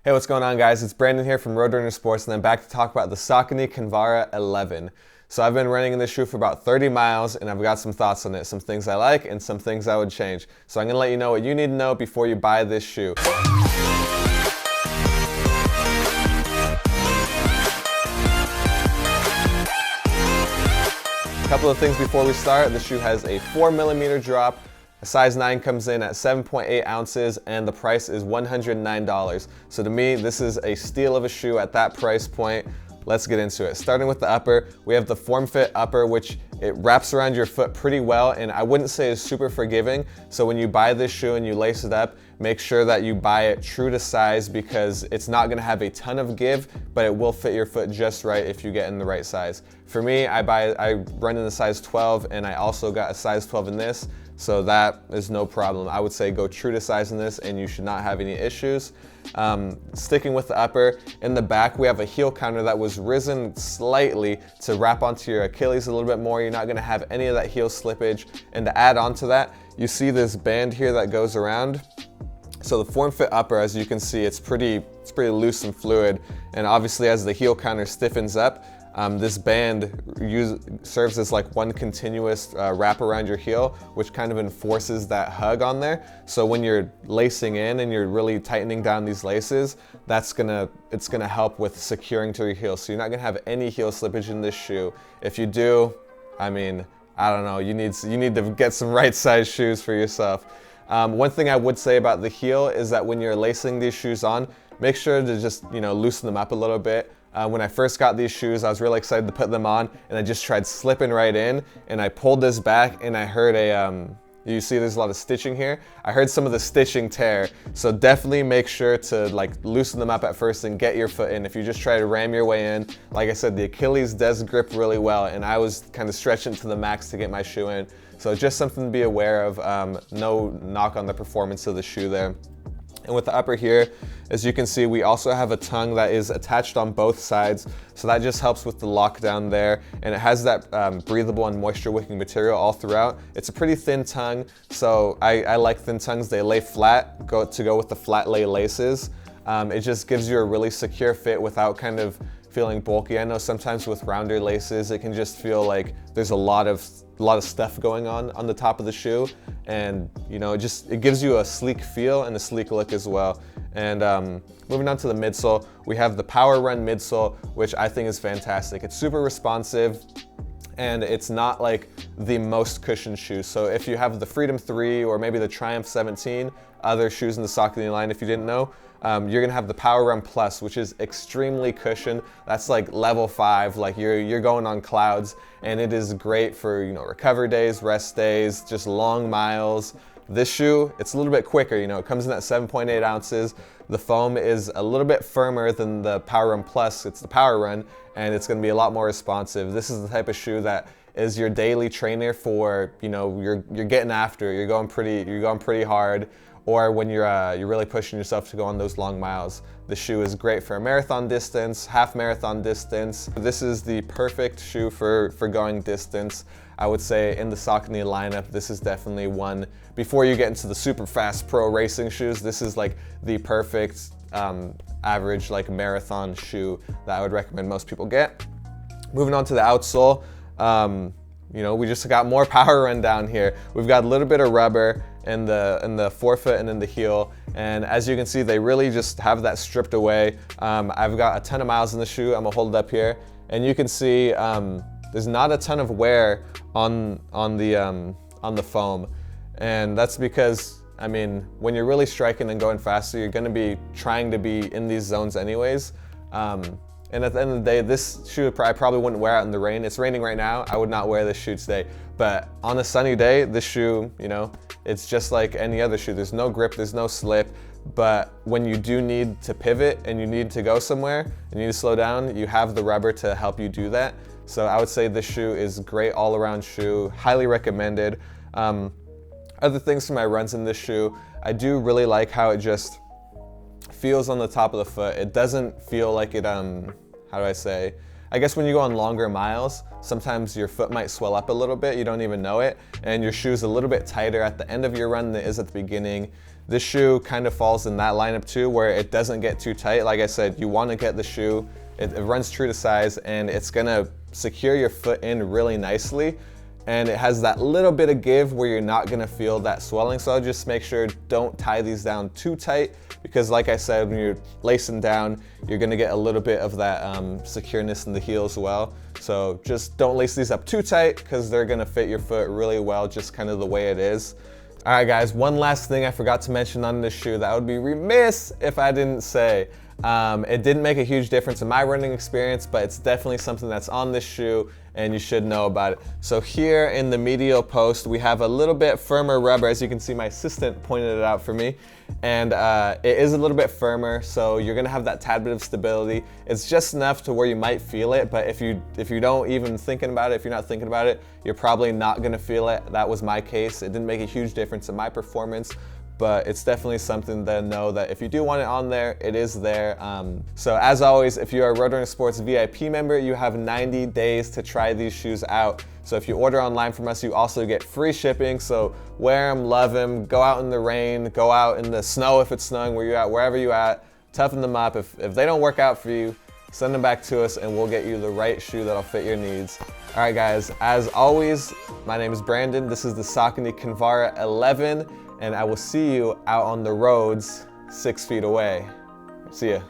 Hey, what's going on, guys? It's Brandon here from Roadrunner Sports, and I'm back to talk about the Saucony Kinvara 11. So I've been running in this shoe for about 30 miles, and I've got some thoughts on it, some things I like and some things I would change. So I'm going to let you know what you need to know before you buy this shoe. A couple of things before we start. The shoe has a 4mm drop. A size 9 comes in at 7.8 ounces, and the price is $109. So to me, this is a steal of a shoe at that price point. Let's get into it. Starting with the upper, we have the FORMFIT upper, which it wraps around your foot pretty well, and I wouldn't say is super forgiving. So when you buy this shoe and you lace it up, make sure that you buy it true to size, because it's not gonna have a ton of give, but it will fit your foot just right if you get in the right size. For me, I run in the size 12, and I also got a size 12 in this. So that is no problem. I would say go true to size in this and you should not have any issues. Sticking with the upper, in the back we have a heel counter that was risen slightly to wrap onto your Achilles a little bit more. You're not gonna have any of that heel slippage. And to add on to that, you see this band here that goes around. So the FORMFIT upper, as you can see, it's pretty loose and fluid. And obviously as the heel counter stiffens up, this band serves as like one continuous wrap around your heel, which kind of enforces that hug on there. So when you're lacing in and you're really tightening down these laces, it's gonna help with securing to your heel. So you're not gonna have any heel slippage in this shoe. If you do, I mean, I don't know, you need to get some right size shoes for yourself. One thing I would say about the heel is that when you're lacing these shoes on, make sure to just, loosen them up a little bit. When I first got these shoes, I was really excited to put them on, and I just tried slipping right in, and I pulled this back, and I heard you see there's a lot of stitching here. I heard some of the stitching tear, so definitely make sure to loosen them up at first and get your foot in. If you just try to ram your way in, like I said, the Achilles does grip really well, and I was kind of stretching to the max to get my shoe in. So just something to be aware of, no knock on the performance of the shoe there. And with the upper here, as you can see, we also have a tongue that is attached on both sides. So that just helps with the lockdown there. And it has that breathable and moisture wicking material all throughout. It's a pretty thin tongue, so I like thin tongues. They lay flat, to go with the flat lay laces. It just gives you a really secure fit without kind of feeling bulky. I know sometimes with rounder laces, it can just feel like there's a lot of stuff going on the top of the shoe, and it gives you a sleek feel and a sleek look as well. And moving on to the midsole, we have the PWRRUN midsole, which I think is fantastic. It's super responsive, and it's not like the most cushioned shoe. So if you have the Freedom 3 or maybe the Triumph 17, other shoes in the Saucony line, if you didn't know, you're gonna have the PWRRUN Plus, which is extremely cushioned. That's like level 5, like you're going on clouds, and it is great for recovery days, rest days, just long miles. This shoe, it's a little bit quicker. It comes in at 7.8 ounces. The foam is a little bit firmer than the PWRRUN Plus. It's the PWRRUN, and it's gonna be a lot more responsive. This is the type of shoe that is your daily trainer for, you're getting after it. You're going pretty hard. Or when you're really pushing yourself to go on those long miles. The shoe is great for a marathon distance, half marathon distance. This is the perfect shoe for going distance. I would say in the Saucony lineup, this is definitely one. Before you get into the super fast pro racing shoes, this is like the perfect average marathon shoe that I would recommend most people get. Moving on to the outsole, we just got more PWRRUN down here. We've got a little bit of rubber in the forefoot and in the heel, and as you can see, they really just have that stripped away. I've got a ton of miles in the shoe. I'm gonna hold it up here, and you can see there's not a ton of wear on the foam, and that's because when you're really striking and going faster, you're gonna be trying to be in these zones anyways. And at the end of the day, this shoe I probably wouldn't wear out in the rain. It's raining right now. I would not wear this shoe today. But on a sunny day, this shoe, it's just like any other shoe. There's no grip, there's no slip. But when you do need to pivot and you need to go somewhere and you need to slow down, you have the rubber to help you do that. So I would say this shoe is a great all-around shoe, highly recommended. Other things for my runs in this shoe, I do really like how it just feels on the top of the foot. It doesn't feel like it, how do I say? I guess when you go on longer miles, sometimes your foot might swell up a little bit, you don't even know it, and your shoe's a little bit tighter at the end of your run than it is at the beginning. this shoe kind of falls in that lineup too, where it doesn't get too tight. Like I said, you want to get the shoe, it runs true to size, and it's gonna secure your foot in really nicely. And it has that little bit of give where you're not gonna feel that swelling. So just make sure don't tie these down too tight, because like I said, when you're lacing down, you're gonna get a little bit of that secureness in the heel as well. So just don't lace these up too tight, because they're gonna fit your foot really well, just kind of the way it is. All right guys, one last thing I forgot to mention on this shoe that I would be remiss if I didn't say. It didn't make a huge difference in my running experience, but it's definitely something that's on this shoe and you should know about it. So here in the medial post, we have a little bit firmer rubber. As you can see, my assistant pointed it out for me. And it is a little bit firmer, so you're gonna have that tad bit of stability. It's just enough to where you might feel it, but if you don't even thinking about it, if you're not thinking about it, you're probably not gonna feel it. That was my case. It didn't make a huge difference in my performance, but it's definitely something to know that if you do want it on there, it is there. So as always, if you are a Roadrunner Sports VIP member, you have 90 days to try these shoes out. So if you order online from us, you also get free shipping. So wear them, love them, go out in the rain, go out in the snow if it's snowing where you're at, wherever you're at, toughen them up. If they don't work out for you, send them back to us and we'll get you the right shoe that'll fit your needs. All right guys, as always, my name is Brandon. This is the Saucony Kinvara 11. And I will see you out on the roads 6 feet away. See ya.